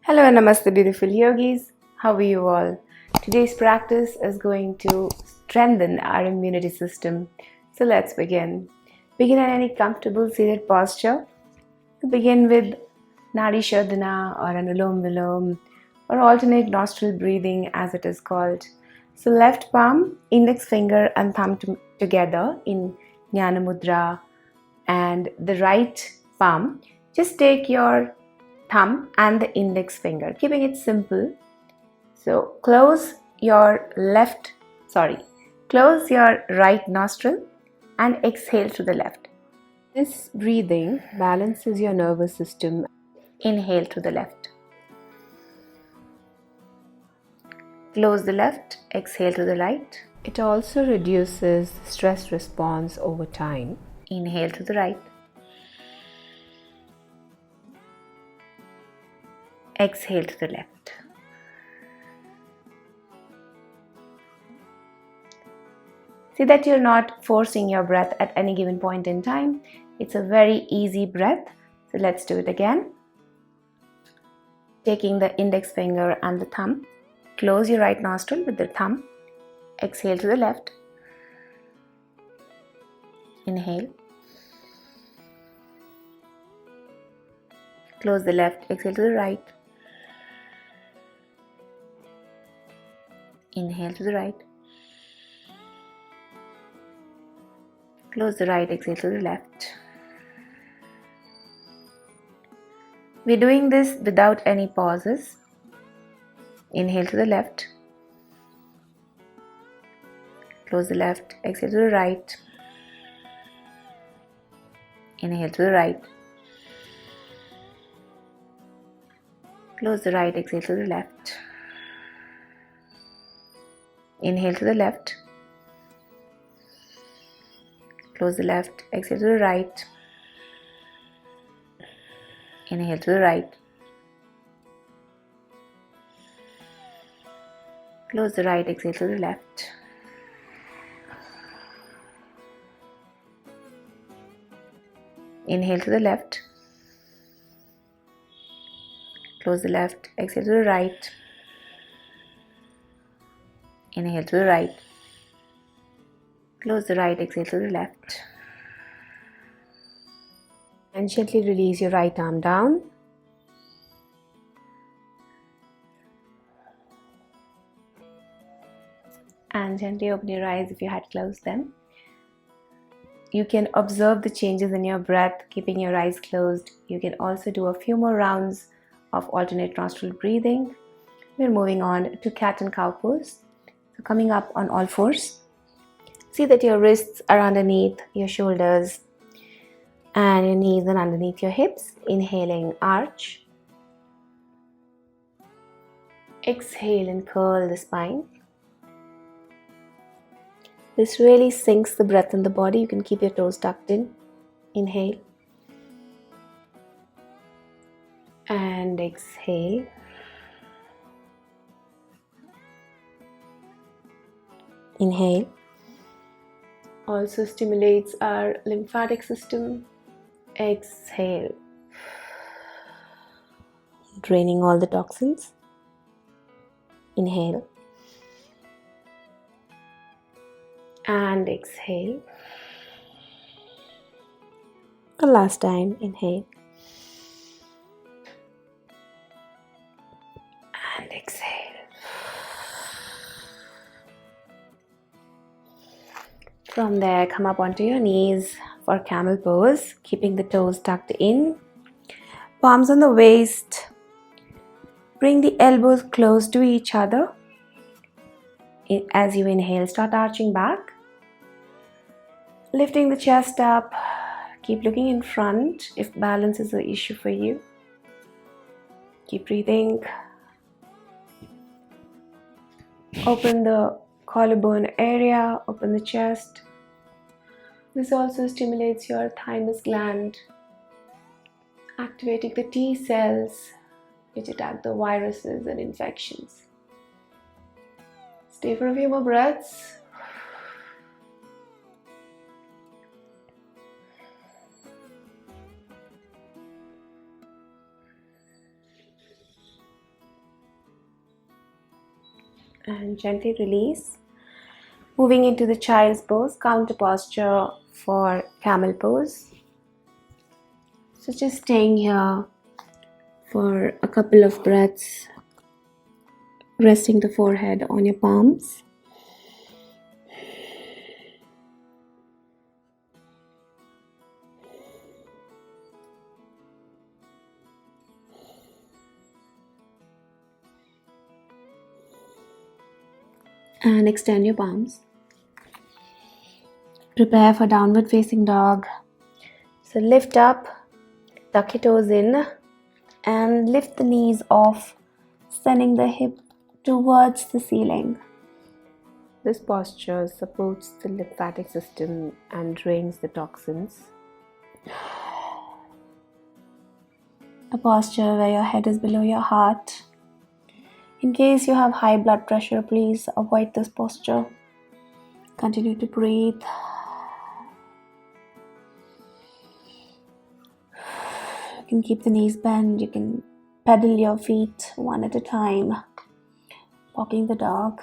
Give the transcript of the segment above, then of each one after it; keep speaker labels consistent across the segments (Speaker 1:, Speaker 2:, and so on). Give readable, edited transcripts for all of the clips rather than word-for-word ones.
Speaker 1: Hello and namaste beautiful yogis. How are you all? Today's practice is going to strengthen our immunity system. So let's begin. Begin in any comfortable seated posture. Begin with Nadi Shodhana or Anulom Vilom or alternate nostril breathing as it is called. So left palm, index finger and thumb together in Jnana Mudra, and the right palm, just take your thumb and the index finger, keeping it simple. So close your right nostril and exhale to the left. This breathing balances your nervous system. Inhale to the left. Close the left, exhale to the right. It also reduces stress response over time. Inhale to the right. Exhale to the left. See that you're not forcing your breath at any given point in time. It's a very easy breath. So let's do it again. Taking the index finger and the thumb, close your right nostril with the thumb. Exhale to the left. Inhale. Close the left, exhale to the right. Inhale to the right. Close the right, exhale to the left. We're doing this without any pauses. Inhale to the left. Close the left, exhale to the right. Inhale to the right. Close the right, exhale to the left. Inhale to the left. Close the left, exhale to the right. Inhale to the right. Close the right, exhale to the left. Inhale to the left. Close the left, exhale to the right. Inhale to the right. Close the right, exhale to the left. And gently release your right arm down. And gently open your eyes if you had closed them. You can observe the changes in your breath, keeping your eyes closed. You can also do a few more rounds of alternate nostril breathing. We're moving on to cat and cow pose. So coming up on all fours. See that your wrists are underneath your shoulders and your knees are underneath your hips. Inhaling, arch. Exhale and curl the spine. This really sinks the breath in the body. You can keep your toes tucked in. Inhale. And exhale. Inhale. Also stimulates our lymphatic system. Exhale. Draining all the toxins. Inhale. And exhale. One last time. Inhale. And exhale. From there, come up onto your knees for Camel Pose, keeping the toes tucked in. Palms on the waist. Bring the elbows close to each other. As you inhale, start arching back. Lifting the chest up. Keep looking in front if balance is an issue for you. Keep breathing. Open the collarbone area, open the chest. This also stimulates your thymus gland, activating the T cells which attack the viruses and infections. Stay for a few more breaths. and gently release. Moving into the child's pose, counter posture for camel pose. So just staying here for a couple of breaths, resting the forehead on your palms. And extend your palms. Prepare for downward facing dog. So lift up, tuck your toes in and lift the knees off, sending the hip towards the ceiling. This posture supports the lymphatic system and drains the toxins. A posture where your head is below your heart. In case you have high blood pressure, please avoid this posture. Continue to breathe. You can keep the knees bent. You can pedal your feet one at a time, walking the dog.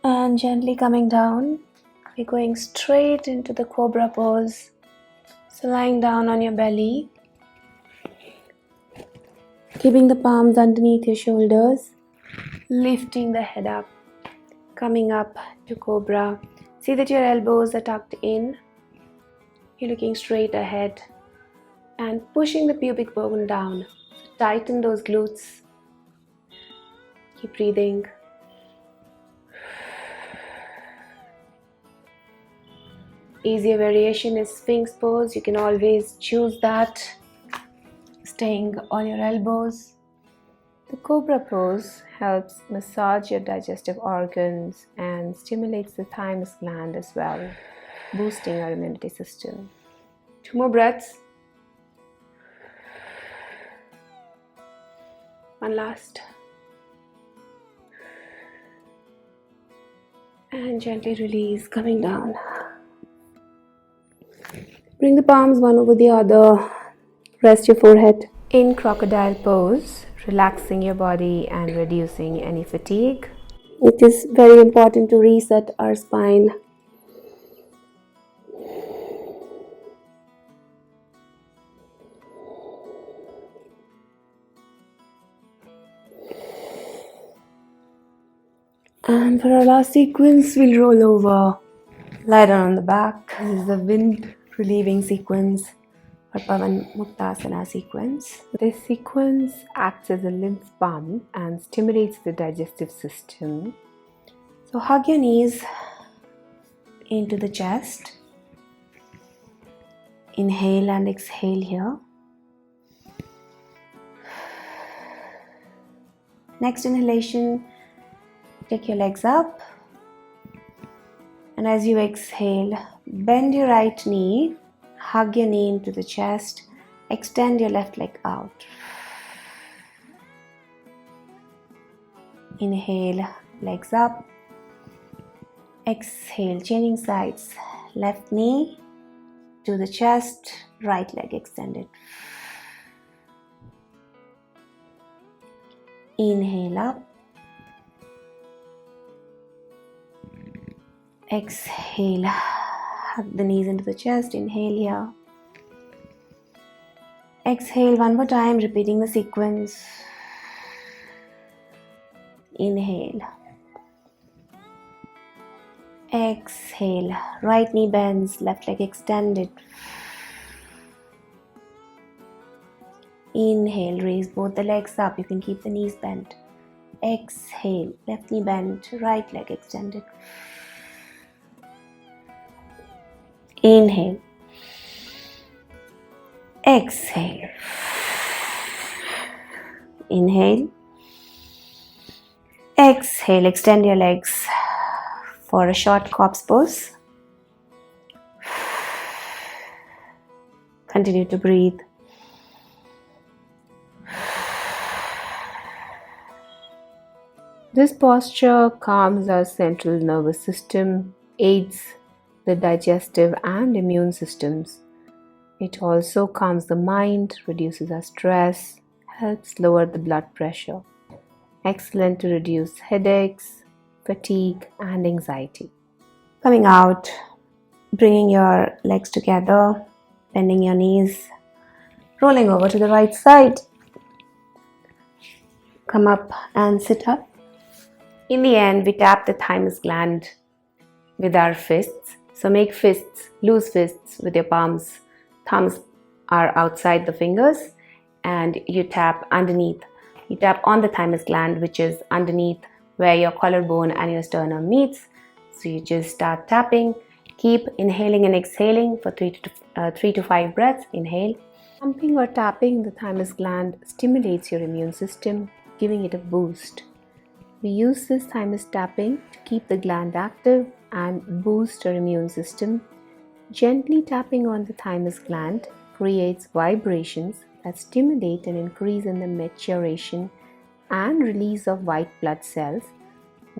Speaker 1: And gently coming down, we're going straight into the Cobra Pose. So lying down on your belly, keeping the palms underneath your shoulders, lifting the head up, coming up to Cobra. See that your elbows are tucked in. You're looking straight ahead and pushing the pubic bone down. So tighten those glutes. Keep breathing. Easier variation is Sphinx pose. You can always choose that. Staying on your elbows. The Cobra Pose helps massage your digestive organs and stimulates the thymus gland as well, boosting our immunity system. 2 more breaths. One last. And gently release, coming down. Bring the palms one over the other. Rest your forehead. In Crocodile Pose, relaxing your body and reducing any fatigue. It is very important to reset our spine. And for our last sequence, we'll roll over. Lie down on the back. This is the wind relieving sequence or Pavan Muktasana sequence. This sequence acts as a lymph pump and stimulates the digestive system. So hug your knees into the chest. Inhale and exhale here. Next inhalation, take your legs up. And as you exhale, bend your right knee, hug your knee into the chest, extend your left leg out. Inhale, legs up. Exhale, changing sides. Left knee to the chest, right leg extended. Inhale up. Exhale, hug the knees into the chest, inhale here. Exhale one more time, repeating the sequence. Inhale. Exhale, right knee bends, left leg extended. Inhale, raise both the legs up, you can keep the knees bent. Exhale, left knee bent, right leg extended. Inhale. Exhale. Inhale. Exhale. Extend your legs for a short corpse pose. Continue to breathe. This posture calms our central nervous system, aids the digestive and immune systems, It also calms the mind, reduces our stress, helps lower the blood pressure. Excellent to reduce headaches, fatigue, and anxiety. Coming out, bringing your legs together, bending your knees, rolling over to the right side. Come up and sit up. In the end, we tap the thymus gland with our fists. So make fists, loose fists with your palms. Thumbs are outside the fingers, and you tap underneath. You tap on the thymus gland, which is underneath where your collarbone and your sternum meets. So you just start tapping. Keep inhaling and exhaling for 3 to 5 breaths. Inhale. Pumping or tapping the thymus gland stimulates your immune system, giving it a boost. We use this thymus tapping to keep the gland active and boost our immune system. Gently tapping on the thymus gland creates vibrations that stimulate an increase in the maturation and release of white blood cells,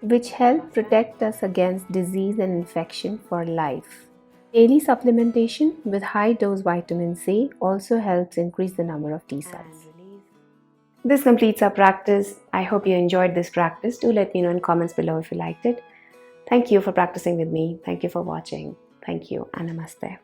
Speaker 1: which help protect us against disease and infection for life. Daily supplementation with high-dose vitamin C also helps increase the number of T cells. This completes our practice. I hope you enjoyed this practice. Do let me know in comments below if you liked it. Thank you for practicing with me. Thank you for watching. Thank you and namaste.